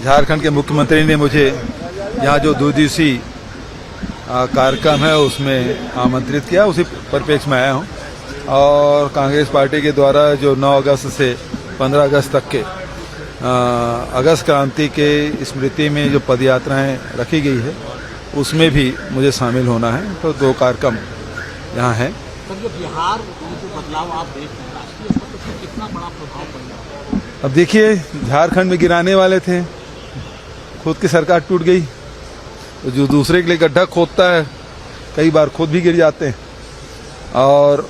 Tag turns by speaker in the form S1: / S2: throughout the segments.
S1: झारखंड के मुख्यमंत्री ने मुझे यहाँ जो 2 दिवसीय कार्यक्रम है उसमें आमंत्रित किया, उसी परिप्रेक्ष्य में आया हूँ। और कांग्रेस पार्टी के द्वारा जो 9 अगस्त से 15 अगस्त तक के अगस्त क्रांति के स्मृति में जो पदयात्राएं रखी गई है उसमें भी मुझे शामिल होना है। तो 2 कार्यक्रम यहाँ हैं।
S2: जो बिहार में जो बदलाव आप देख रहे हैं राष्ट्रीय स्तर पर कितना बड़ा प्रभाव पड़ रहा है?
S1: अब देखिए, झारखंड में गिराने वाले थे, खुद की सरकार टूट गई, तो जो दूसरे के लिए गड्ढा खोदता है कई बार खुद भी गिर जाते हैं। और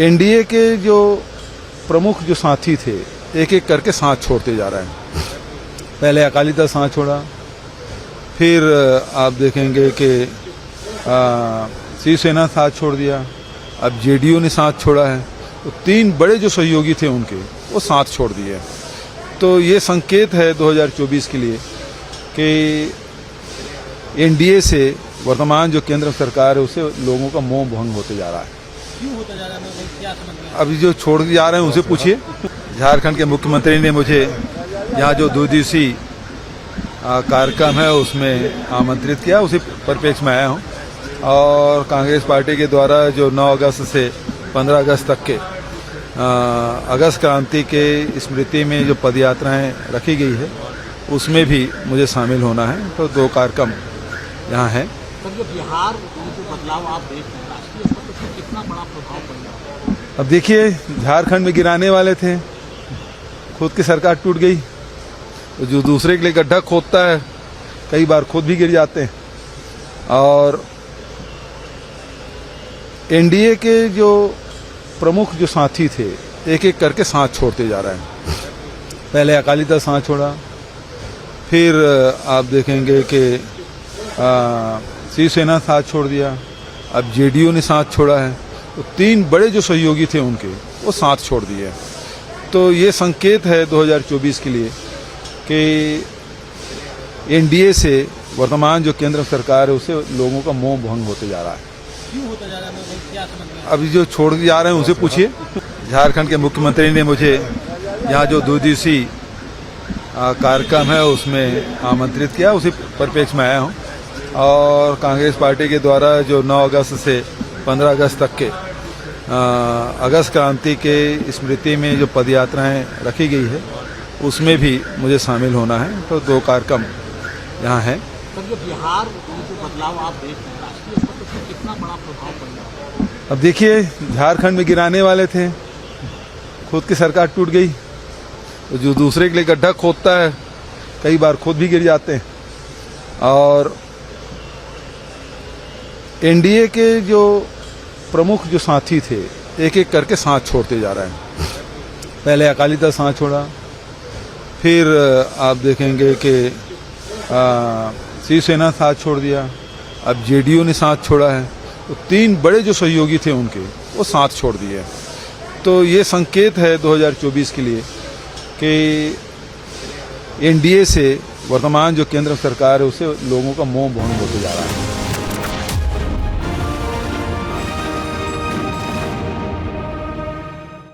S1: एनडीए के जो प्रमुख जो साथी थे एक एक करके साथ छोड़ते जा रहे हैं। पहले अकाली दल साथ छोड़ा, फिर आप देखेंगे कि शिवसेना साथ छोड़ दिया, अब जेडीयू ने साथ छोड़ा है। तो 3 बड़े जो सहयोगी थे उनके वो साथ छोड़ दिए। तो ये संकेत है 2024 के लिए कि एनडीए से वर्तमान जो केंद्र सरकार है उसे लोगों का मोह भंग होते जा रहा है।
S2: क्यों होता जा रहा है? क्या समझ में?
S1: अभी जो छोड़ के जा रहे हैं उनसे पूछिए। झारखंड के मुख्यमंत्री ने मुझे यहाँ जो 2 दिवसीय कार्यक्रम है उसमें आमंत्रित किया, उसी परिप्रेक्ष्य में आया हूँ। और कांग्रेस पार्टी के द्वारा जो 9 अगस्त से 15 अगस्त तक के अगस्त क्रांति के स्मृति में जो पदयात्राएं रखी गई है उसमें भी मुझे शामिल होना है। तो 2 कार्यक्रम यहाँ हैं।
S2: जो बिहार में जो बदलाव आप देख रहे हैं राष्ट्रीय स्तर पर कितना बड़ा प्रभाव पड़ रहा है?
S1: अब देखिए, झारखंड में गिराने वाले थे, खुद की सरकार टूट गई, तो जो दूसरे के लिए गड्ढा खोदता है कई बार खुद भी गिर जाते हैं। और एनडीए के जो प्रमुख जो साथी थे एक एक करके साथ छोड़ते जा रहे हैं। पहले अकाली दल साथ छोड़ा, फिर आप देखेंगे कि शिवसेना साथ छोड़ दिया, अब जेडीयू ने साथ छोड़ा है। तो 3 बड़े जो सहयोगी थे उनके वो साथ छोड़ दिए। तो ये संकेत है 2024 के लिए कि एनडीए से वर्तमान जो केंद्र सरकार है उसे लोगों का मोह भंग होते जा रहा है।
S2: क्यों होता जा रहा है? क्या समझ में?
S1: अभी जो छोड़ के जा रहे हैं उनसे पूछिए। झारखंड के मुख्यमंत्री ने मुझे यहाँ जो 2 दिवसीय कार्यक्रम है उसमें आमंत्रित किया, उसी परिप्रेक्ष्य में आया हूँ। और कांग्रेस पार्टी के द्वारा जो 9 अगस्त से 15 अगस्त तक के अगस्त क्रांति के स्मृति में जो पदयात्राएं रखी गई है उसमें भी मुझे शामिल होना है। तो 2 कार्यक्रम यहाँ हैं।
S2: जो बिहार में जो बदलाव आप देख रहे हैं राष्ट्रीय स्तर पर कितना बड़ा प्रभाव पड़ रहा है?
S1: अब देखिए, झारखंड में गिराने वाले थे, खुद की सरकार टूट गई, तो जो दूसरे के लिए गड्ढा खोदता है कई बार खुद भी गिर जाते हैं। और एनडीए के जो प्रमुख जो साथी थे एक एक करके साथ छोड़ते जा रहे हैं। पहले अकाली दल साथ छोड़ा, फिर आप देखेंगे कि शिवसेना साथ छोड़ दिया, अब जेडीयू ने साथ छोड़ा है। तो 3 बड़े जो सहयोगी थे उनके वो साथ छोड़ दिए। तो ये संकेत है 2024 के लिए कि एनडीए से वर्तमान जो केंद्र सरकार है उसे लोगों का मोह भंग होते जा रहा है।